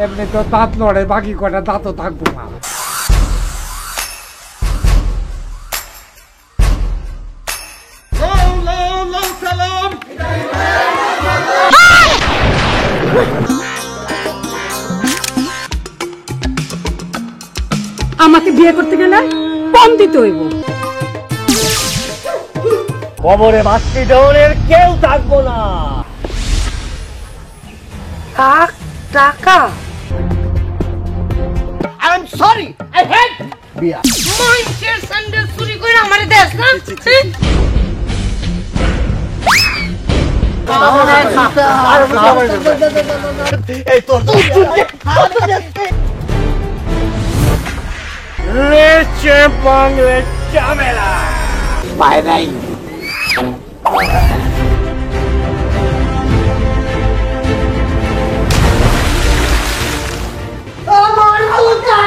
এমনি তো দাঁত লড়ে, বাকি কটা দাঁতও থাকবো না। আমাকে বিয়ে করতে গেলে কম দিতে হইব। কবরে মাতৃ দেওয়ার কেউ থাকবো না। টাকা I am sorry, I hate বিয়া। মাইন্ডের স্যান্ডেল চুরি করে আমারে দেস না। এই তোর লেচে বাংলে ঝামেলা পায় নাই। আমার আলকা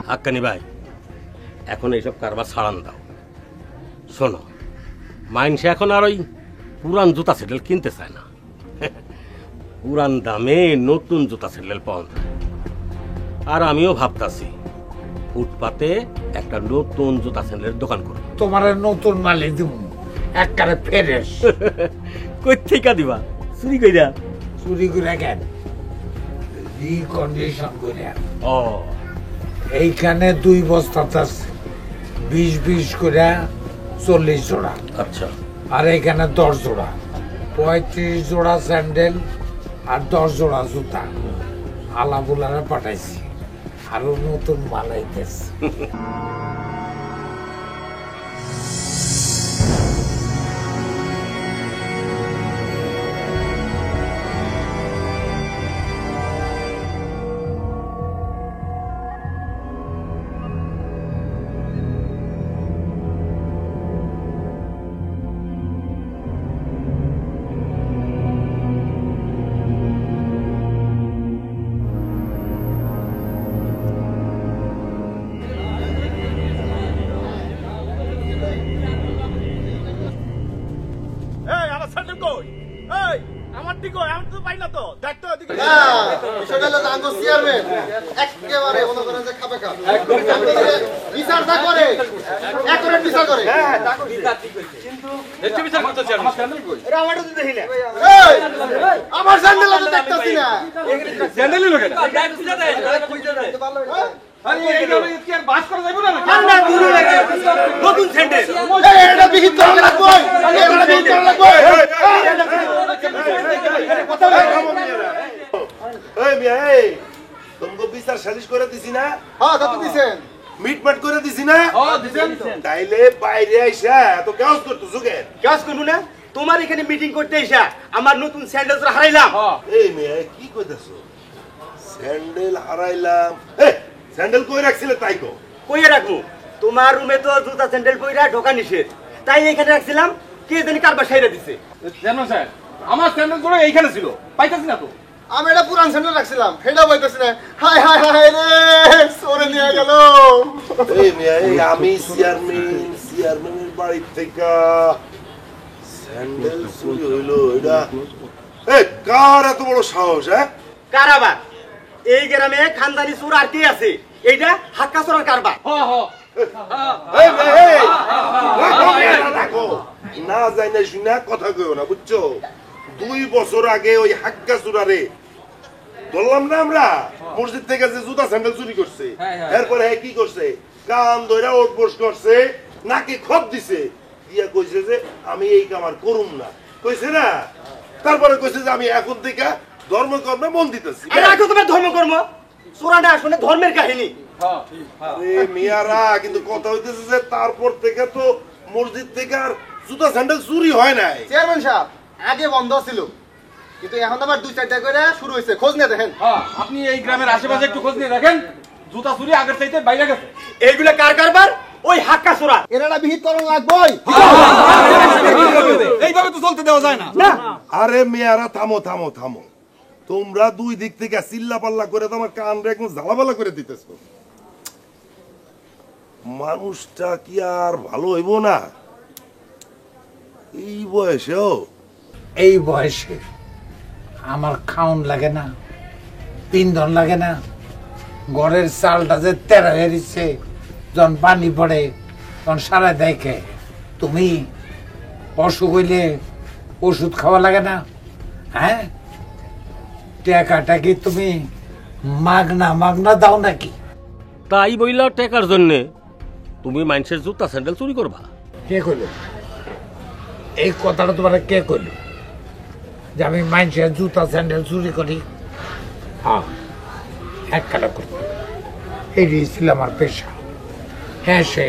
হাক্কানি ভাই, এখন এইসব কারবার ছাড়ান দাও। শোনো, মাইনসে এখন আর ওই পুরান জুতা স্যান্ডেল কিনতে চায় না। পুরান দামে নতুন জুতা স্যান্ডেল পাওয়া যায়। আর আমিও ভাবতাছি ফুটপাতে একটা নতুন জুতা স্যান্ডেলের দোকান করব। তোমার নতুন মালে দিব একবারে ফ্রেশ। কই থেকে দিবা? চুরি কইরা? চুরি করে কেন, রিকন্ডিশন করে। ও, এইখানে 2 বস্তা আছে, 20 করে 40 জোড়া। আচ্ছা। আর এখানে 10 জোড়া, 35 জোড়া স্যান্ডেল আর 10 জোড়া জুতা আলাবুলারে পাঠাইছি। আরো নতুন মাল আইতেছে। तुमको বিচার সালিশ করে দিছি না? হ্যাঁ তা তো দিছেন। মিটমাট করে দিছি না? হ্যাঁ দিছেন তো। তাইলে বাইরে আইসা এত কাজ করতেছো কেন? কাজ করবো না? তোমার এখানে মিটিং করতে এসা আমার নতুন স্যান্ডেল হারাইলাম। এই মেয়ে কি কইতাছো? স্যান্ডেল হারাইলাম? স্যান্ডেল কই রাখছিলে তাই কো? কইয়া রাখবো? তোমার রুমে তো জুতা স্যান্ডেল পইরা ঢোকা নিষেধ, তাই এখানে রাখছিলাম। কে জানি কারবার সাইরা দিছে। জানো স্যার, আমার স্যান্ডেল গুলো এইখানে ছিল, পাইতাছি না তো। আমি এটা পুরান স্যান্ডেল রাখছিলাম, সেটা পাইতাছি না। হাই হাই হাই রে, সরে নিয়ে গেল। এই মেয়ে, আমি চেয়ারম্যানের বাড়ি থেকে স্যান্ডেল চুরি হইলো। এটা কার এত বড় সাহস? কারাবার এই গ্রামে খানদানি চোর আর কে আছে? এইটা হাক্কা চোরার কারবার। এই, রাখো। না যাই না শুনে কথা কইও না, বুঝছো? 2 বছর আগে ওই হাক্কা চোরারে ধরলাম না আমরা, মসজিদ থেকে যে জুতা স্যান্ডেল চুরি করছে। এরপরে কি করছে? কান ধরে ওঠবোস করছে, নাকি খপ দিছে, দিয়া কইছে যে আমি এই কাম আর করুম না, কইছে না? তারপরে কইছে যে আমি এখন থেকে ধর্মকর্মে মন দিতেছি। রাখো তোমার ধর্মকর্ম, চোরাটা আসলে ধর্মের কাহিনী। আরে মিয়ারা, কিন্তু কথা হইতেছে যে তারপর থেকে তো মসজিদ থেকে আর জুতা স্যান্ডেল চুরি হয় নাই। চেয়ারম্যান সাহেব, আগে বন্ধ ছিল, কিন্তু এখন আবার 2-4টা করে শুরু হয়েছে। খোঁজ নিয়ে দেখেন। আপনি এই গ্রামের আশেপাশে একটু খোঁজ নিয়ে দেখেন, জুতা চুরি আগের চাইতে বাইরে গেছে। এইগুলা কার কারবার? ওই হাক্কা চোরা। এরা বিহিত করণ লাগবেই। এইভাবে তো চলতে দেওয়া যায় না। আরে মেয়ারা, থামো থামো থামো, তোমরা 2 দিক থেকে চিল্লা পাল্লা করে তোমার কান একদম জ্বালাপালা করে দিতেছো। মানুষটা কি আর ভালো হইব না এই বয়সেও? এই বয়সে আমার খাউন লাগে না, পিন্ধন লাগে না, ঘরের চালটা যে তেরা হেরিছে, যখন পানি পড়ে তখন সারা দেখে। তুমি অসুখ হইলে ওষুধ খাওয়া লাগে না? হ্যাঁ, টাকাটা কি তুমি মাগনা মাগনা দাও নাকি? তাই বইলা টাকার জন্যে তুমি মানুষের জুতা স্যান্ডেল চুরি করবা? কে কইল এই কথাটা? তোমার কে কইল যে আমি মানুষের জুতা স্যান্ডেল চুরি করি? হ্যাঁ, এক কাটা করবো, এটাই ছিল আমার পেশা। হ্যাঁ, সে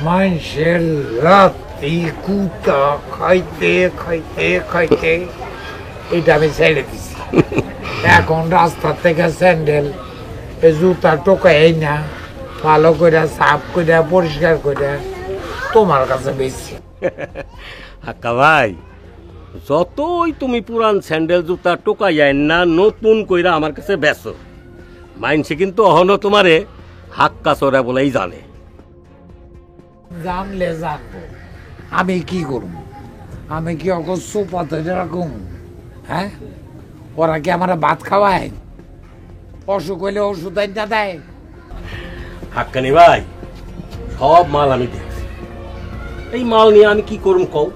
মানুষের লাতি কুতা খাইতে খাইতে খাইতে এটা আমি ছেড়ে দিছি। এখন রাস্তা থেকে স্যান্ডেল জুতা টোকাই না, ভালো করে সাফ করে পরিষ্কার করে তোমার কাছে বেশি। হাক্কা ভাই, যতই তুমি পুরান স্যান্ডেল জুতা টোকাইয়াই না নতুন কইরা আমার কাছে বেচো, মাইনসে কিন্তু অহনো তোমারে হাক্কা চোরা বলেই জানে। জানলে জানবো, আমি কি করব? আমি কি অত সোপাতে রাখুন? হ্যাঁ, ওরা কি আমার ভাত খাওয়ায়? অসুখ হইলে ওষুধ না দেয়? হাক্কানি ভাই, সব মাল আমি দেখছি। এই মাল নিয়ে আমি কি করুম কও?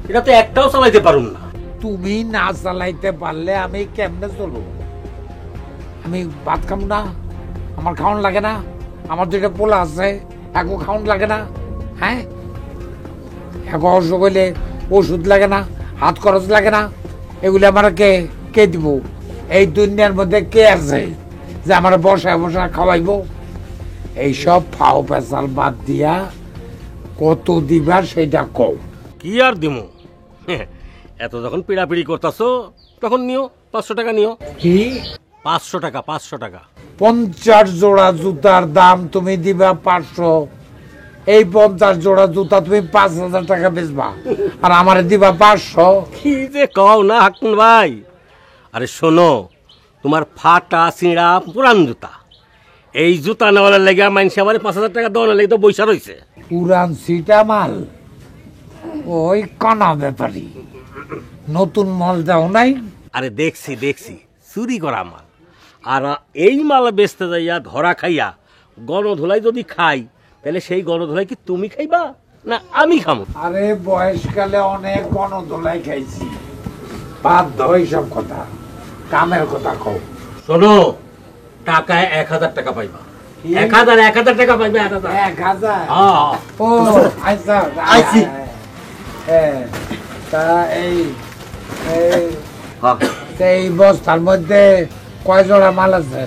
এটা তো একটাও চালাইতে পারুম না। তুমি না চালাইতে পারলে আমি কেমনে চলবো? আমি ভাত খাবো না? আমার খাওয়ান লাগে না? আমার 2টা পোলা আছে, একও খাওয়ান লাগে না? হ্যাঁ, এক অসুখ হইলে ওষুধ লাগে না, হাত খরচ লাগে না? এগুলি আমার কে কে দিব? এই দুনিয়ার মধ্যে কে আছে যে আমার বসায় বসায় খাওয়াইবো? এইসব ফাও পেঁচাল বাদ দিয়া কত দিবার সেটা কও। কি আর দিমু? এত যখন পিড়াপিড়ি করতেছো তখন নিও, 500 টাকা নিও। কি 500 টাকা? 500 টাকা। 50 জোড়া জুতার দাম তুমি দিবা 500, এই 50 জোড়া জুতা তুমি 5000 টাকা বেচবা, আর আমারে দিবা 500? কি যে কও না হাকুন ভাই। আরে শোনো, তোমার ফাটা চিঁড়া পুরান জুতা, এই জুতা নেওয়ার লেগে মানুষ আমার 5000 টাকা দেওয়ার লেগে তো বৈশা রয়েছে। পুরান সিটা মাল ওই কানা ব্যাপারী, নতুন মাল দাও নাই? আরে দেখছি দেখছি, চুরি করা মাল। আর এই মাল বেচতে যাইয়া ধরা খাইয়া গণধোলাই যদি খাই, তাহলে সেই গণধোলাই কি তুমি খাইবা না আমি খামো? আরে বয়সকালে অনেক গণধোলাই খাইছি, বাদ দাও এইসব কথা, কামের কথা কও। শোনো, টাকায় 1000 টাকা পাইবা। 1000 টাকা পাইবা। 1000? হ্যাঁ। ও আচ্ছা, আইছি। হ্যাঁ, তা এই বস্তার মধ্যে কয় জোড়া মাল আছে?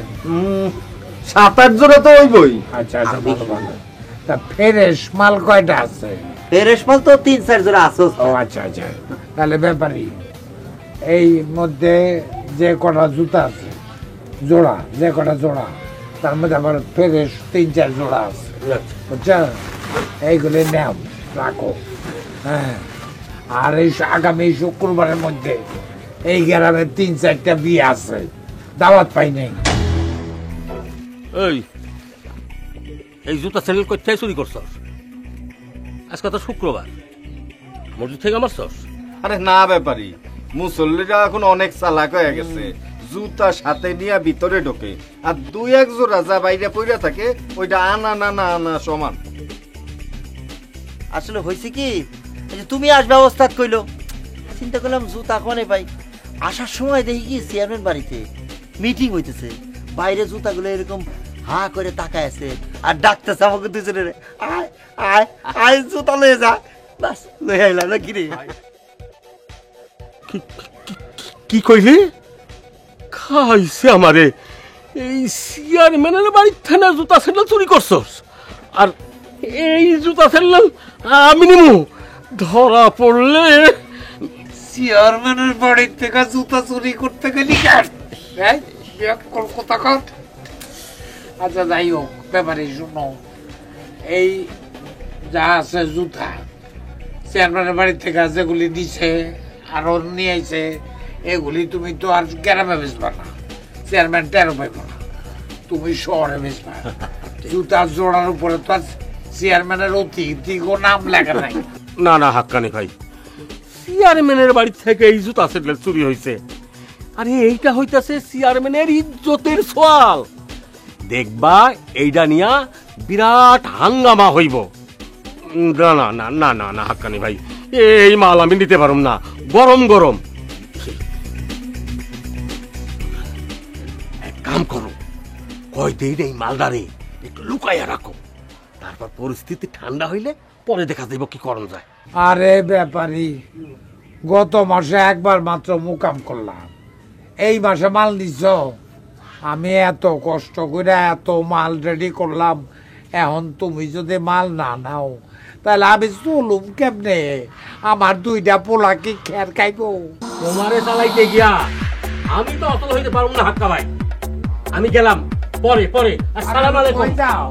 7-8 জোড়া তো হইবই। আচ্ছা আচ্ছা, ভালো ভালো। তা ফ্রেশ মাল কয়টা আছে? ফেরেশ মাল তো 3-4 জোড়া আছে। ও আচ্ছা আচ্ছা, তাহলে ব্যাপারই এই মধ্যে যে কটা জুতা আছে জোড়া, যে কটা জোড়া, তার মধ্যে আবার ফ্রেশ 3-4 জোড়া আছে, বুঝছো? এইগুলি নাও, রাখো। হ্যাঁ, আর এই আগামী শুক্রবারের মধ্যে এই গ্রামে 3-4টা বিয়ে আছে, দাওয়াত পাই নাই। এই জুতা স্যান্ডেল কোথায় চুরি করছস? আজকে তো শুক্রবার, মসজিদ থেকে মারছস? আরে না ব্যাপারী, মুসল্লিরা এখন অনেক চালাক হয়ে গেছে। জুতা সাথে নিয়ে ভিতরে ঢোকে আর দুই এক জোড়া যা বাইরে পইরা থাকে ওইটা আনা না না আনা সমান। আসলে হয়েছে কি, এই যে তুমি আসবে অবস্থাত কইলো, চিন্তা করলাম জুতা কোনে পাই। আসার সময় দেখি কি চেয়ারম্যান বাড়িতে মিটিং হইতেছে, বাইরে জুতাগুলো এরকম হা করে তাকায় আছে আর ডাকতেছে আমাকে দুজনে, আয় আয় আয় জুতা লয়ে যা। বাস লয়ে আইলাম না কিরে। কি কইলি? খাইছে আমারে। এই চেয়ারম্যানের বাড়ির থেকে জুতা স্যান্ডেল চুরি করছস, আর এই জুতা স্যান্ডেল আমি নিমু? ধরা পড়লে চেয়ারম্যানের বাড়ির থেকে জুতা চুরি করতে গেলি কেন? কলকাতা কর। আচ্ছা যাই হোক, ব্যাপারে শুনো, এই যা আছে জুতা চেয়ারম্যানের বাড়ির থেকে যেগুলি দিছে আরো নিয়ে আইছে, এগুলি তুমি তো আর গ্রামে বেচবা না, চেয়ারম্যান টেরো পাইব না, তুমি শহরে বেচবা। জুতা জোড়ার উপরে তো আর চেয়ারম্যানের অতিথিক নাম লেখা নাই। না না হাক্কানি ভাই, চেয়ারম্যানের বাড়ি থেকে এই জুতা স্যান্ডেল চুরি হয়েছে, আরে এইটা হইতাছে চেয়ারম্যানের ইজ্জতের সওয়াল। দেখবা এইটা নিয়া বিরাট হাঙ্গামা হইব। না না না না না না হাক্কানি ভাই, এই মাল আমি নিতে পারুম না, গরম গরম। এক কাম করো, কয়দিন এই মালদারে একটু লুকাইয়া রাখো, তারপর পরিস্থিতি ঠান্ডা হইলে পরে দেখা যাইব কি করণ যায়। আরে ব্যাপারী, গত মাসে একবার মাত্র মুকাম করলাম, এই মাসে মাল নিছ? আমি এত কষ্ট করে এত মাল রেডি করলাম, এখন তুমি যদি মাল না নাও তাহলে আমি চলুম কেমনে? আমার দুইটা পোলা কি খের খাইব? তোমারে চালাইতে গিয়া আমি তো অচল হইতে পারবো না হাক্কা ভাই, আমি গেলাম। পরে পরে আসসালামু আলাইকুম। কই যাও?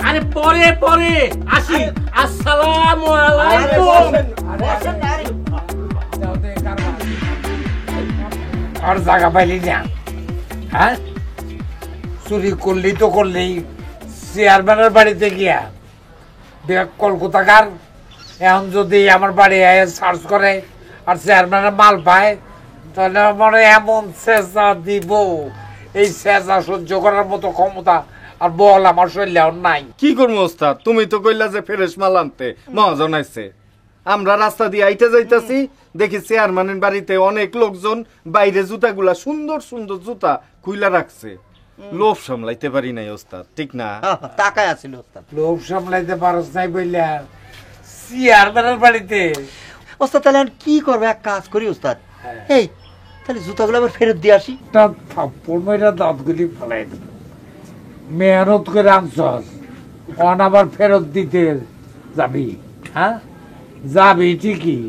আরে পরে পরে আসি। আসসালামু আলাইকুম। আর জায়গা পাইলি না? হ্যাঁ, চুরি করলি তো করলি চেয়ারম্যানের বাড়িতে গিয়া। দেখ কলকাতাকার, এখন যদি আমার বাড়ি সার্চ করে আর চেয়ারম্যানের মাল পায়, তাহলে আমার এমন চেঁচা দিব, এই চেঁচা সহ্য করার মতো ক্ষমতা আর বল আমার শরীরে নাই। কি করবো ওস্তাদ, তুমি তো কইলা যে ফ্রেশ মাল আনতে, মহাজন আইছে। আমরা রাস্তা দিয়ে আইতে যাইতাছি, দেখি চেয়ারম্যানের বাড়িতে অনেক লোকজন বাইরে জুতাগুলা সুন্দর সুন্দর জুতা খুইলা রাখছে। লোভ সামলাইতে পারি নাই ওস্তাদ, ঠিক না? তাকায় আছিল ওস্তাদ। লোভ সামলাইতে পারস নাই বইলা চেয়ারম্যানের বাড়িতে। ওস্তাদ তাহলে আর কি করবে, এক কাজ করি ওস্তাদ, এই তাহলে জুতাগুলো আবার ফেরত দিয়ে আসি। থাপ্পড় মেয়েরা দাঁতগুলি ফেলাই দেব, মেহনত করে আনছস, অন আবার ফেরত দিতে যাবি? হ্যাঁ যাবি ঠিকই,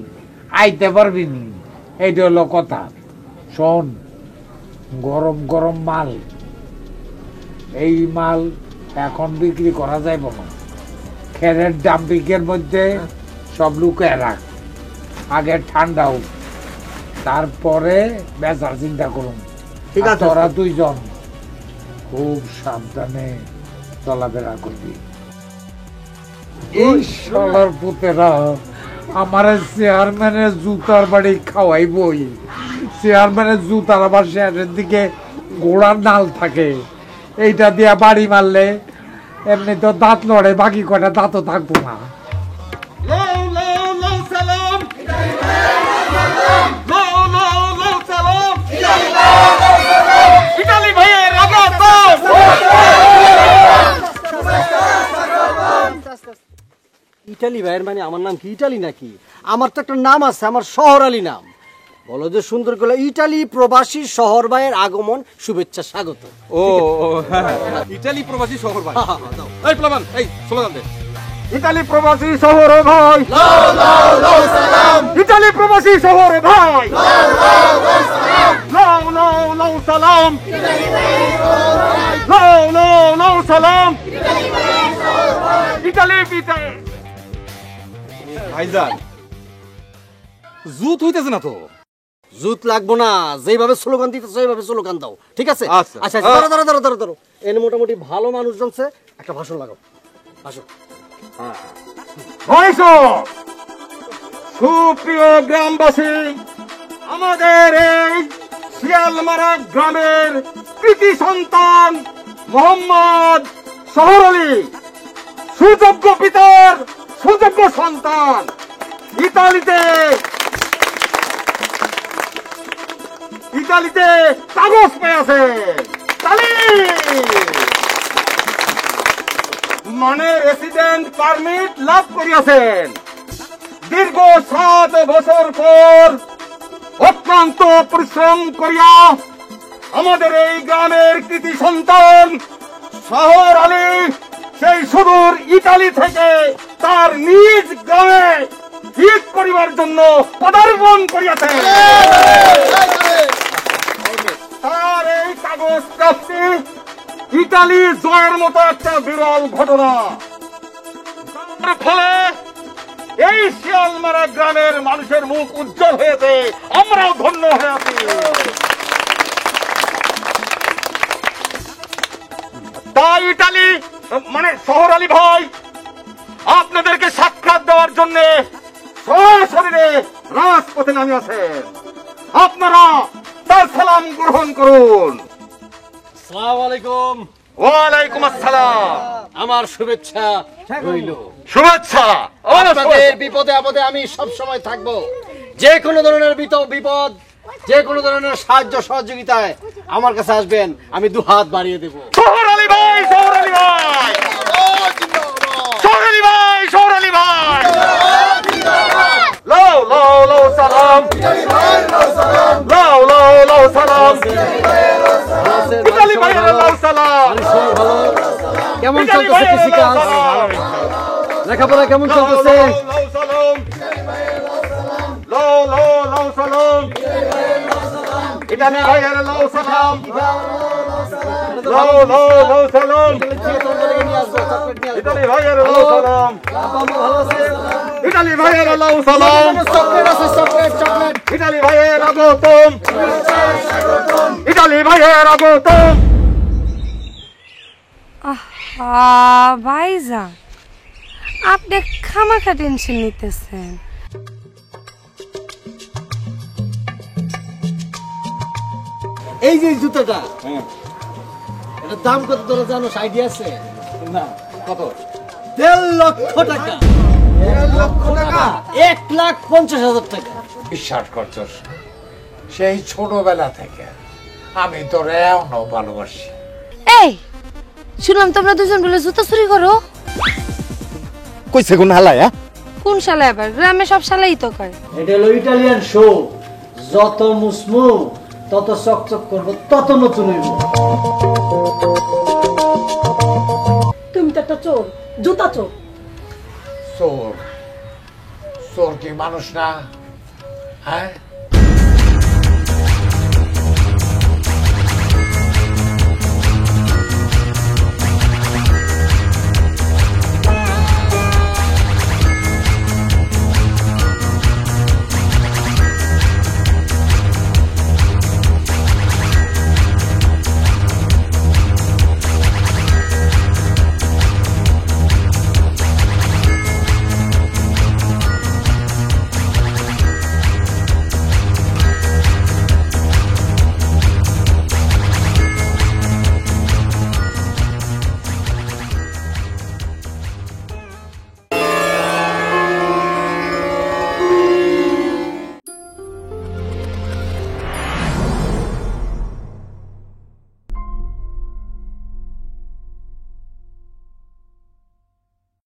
আইতে পারবি নি, এইটা হলো কথা। শোন, গরম গরম মাল, এই মাল এখন বিক্রি করা যাইব না, খেরের ডাম্পিংয়ের মধ্যে সব লুকিয়ে রাখ, আগে ঠান্ডা হোক, তারপরে বেচার চিন্তা করুন। ঠিক আছে, তোরা দুইজন খুব সাবধানে চলাফেরা করবি। এই শালার পুতেরা আমার চেয়ারম্যানের জুতার বাড়ি খাওয়াইবই। চেয়ারম্যানের জুতার আবার শেষের দিকে ঘোড়ার নাল থাকে, এইটা দিয়া বাড়ি মারলে এমনি তো দাঁত লড়ে, বাকি কয়টা দাঁতও থাকবো না। ইটালি ভাইয়ের মানে আমার নাম কি ইটালি নাকি? আমার তো একটা নাম আছে, আমার শহর আলী নাম। বলো যে সুন্দর করে, ইটালি প্রবাসী শহর ভাইয়ের আগমন শুভেচ্ছা স্বাগত। ও ইতালি প্রবাসী শহর ভাই। এই প্লাবান, এই স্লোগান দে। ইতালি প্রবাসী শহরে ভাই, ইতালি প্রবাসী শহরে ভাই, সালাম, সালাম, ইতালি পিতা। ভাইজান জুত হইতেছে না তো? জুত লাগবো না, যেভাবে স্লোগান দিতেছো সেইভাবে স্লোগান দাও, ঠিক আছে? আচ্ছা। আচ্ছা ধরো ধরো ধরো ধরো ধরো, এনে মোটামুটি ভালো মানুষ জমছে, একটা ভাষণ লাগাও, আসো। সুপ্রিয় গ্রামবাসী, আমাদের এই শিয়ালমারা গ্রামের কৃতি সন্তান মোহাম্মদ শহর আলী, সুযোগ্য পিতার সুযোগ্য সন্তান, ইতালিতে কাগজ পেয়েছে, মানে রেসিডেন্ট পারমিট লাভ করিয়াছেন। দীর্ঘ 7 বছর পর অক্লান্ত পরিশ্রম করিয়া আমাদের এই গ্রামের কৃতি সন্তান শহর আলী সেই সুদূর ইতালি থেকে তার নিজ গ্রামে ঈদ করিবার জন্য পদার্পণ করিয়াছে। তার এই কাগজ প্রাপ্তি ইতালি জয়ের মতো একটা বিরল ঘটনা। তার ফলে এই শিয়ালমারা গ্রামের মানুষের মুখ উজ্জ্বল হয়েছে, আমরাও ধন্য হয়ে আছি। তাই ইতালি মানে শহর আলী ভাই আপনাদেরকে সাক্ষাৎ দেওয়ার জন্য সশরীরে রাজপথে নামে আছেন। আপনারা তার সালাম গ্রহণ করুন। আসসালামু আলাইকুম। ওয়ালাইকুম আসসালাম। আমার শুভেচ্ছা রইল। শুভেচ্ছা। আপনাদের বিপদে আপদে আমি সব সময় থাকবো। যে কোনো ধরনের বিপদ, যে কোনো ধরনের সাহায্য সহযোগিতায় আমার কাছে আসবেন, আমি 2 হাত বাড়িয়ে দেব। শহর আলী ভাই, শহর আলী ভাই, শহর আলী ভাই, শহর আলী ভাই, লাও লাও লাও সালাম, লাও লাও লাও সালাম, ইতালি ভাই লাও সালাম। কেমন চলতেছে কৃষিকাজ? লেখাপড়া কেমন চলতেছে? লাও সালাম, লাও লাও লাও সালাম, ইতালি ভাই লাও সালাম, লাও লাও লাও সালাম, ইতালি ভাই লাও সালাম, ইতালি ভাই লাও সালাম, ইতালি ভাই আগতম, ইতালি ভাই আগতম। ভাইজান, আপনি খামাখা টেনশন নিতেছেন। এই যে জুতোটা, এটার দাম কত তোরা জানো? আইডিয়া আছে? না, কত? 1.5 লক্ষ টাকা। 1.5 লক্ষ টাকা? 1,50,000 টাকা। বিশ্বাস করছস? সেই ছোটবেলা থেকে আমি তোর এখনো ভালোবাসি। এই শুনলাম তোমরা দুজন বলে জুতা চুরি করো। কইছে কোন হালায়? কোন শালা? আবার গ্রামে সব শালাই তো করে। এটা হলো ইটালিয়ান শো। যত মুসমু তত চকচক করবো, তত নতুন হইব। তুমি তো একটা চোর, জুতা চোর। চোর? চোর কি মানুষ না? হ্যাঁ,